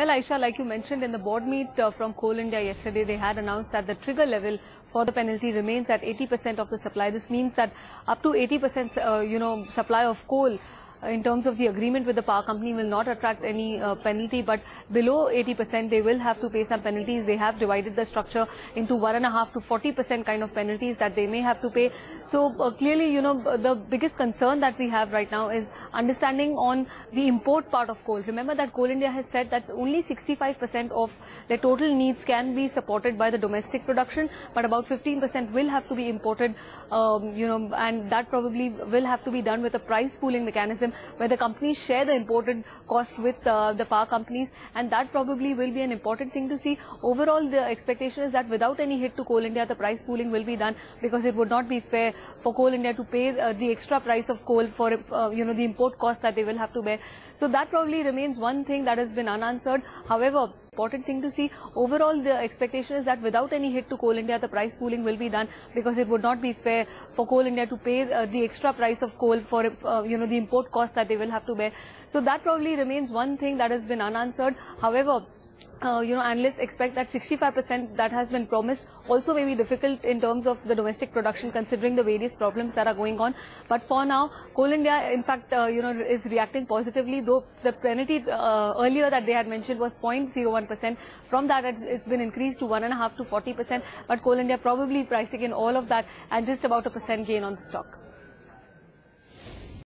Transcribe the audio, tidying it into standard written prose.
Well, Aisha, like you mentioned in the board meet from Coal India yesterday, they had announced that the trigger level for the penalty remains at 80% of the supply. This means that up to 80% supply of coal in terms of the agreement with the power company will not attract any penalty, but below 80% they will have to pay some penalties. They have divided the structure into 1.5 to 40% kind of penalties that they may have to pay. So clearly, the biggest concern that we have right now is understanding on the import part of coal. Remember that Coal India has said that only 65% of their total needs can be supported by the domestic production, but about 15% will have to be imported, and that probably will have to be done with a price pooling mechanism where the companies share the imported cost with the power companies, and that probably will be an important thing to see. Overall, the expectation is that without any hit to Coal India, the price pooling will be done, because it would not be fair for Coal India to pay the extra price of coal for the import cost that they will have to bear. So that probably remains one thing that has been unanswered. However, important thing to see, overall the expectation is that without any hit to Coal India, the price pooling will be done, because it would not be fair for Coal India to pay the extra price of coal for the import cost that they will have to bear. So that probably remains one thing that has been unanswered. However, analysts expect that 65% that has been promised also may be difficult in terms of the domestic production, considering the various problems that are going on. But for now, Coal India, in fact, is reacting positively, though the penalty earlier that they had mentioned was 0.01%. From that, it's been increased to 1.5 to 40%. But Coal India probably pricing in all of that and just about a % gain on the stock.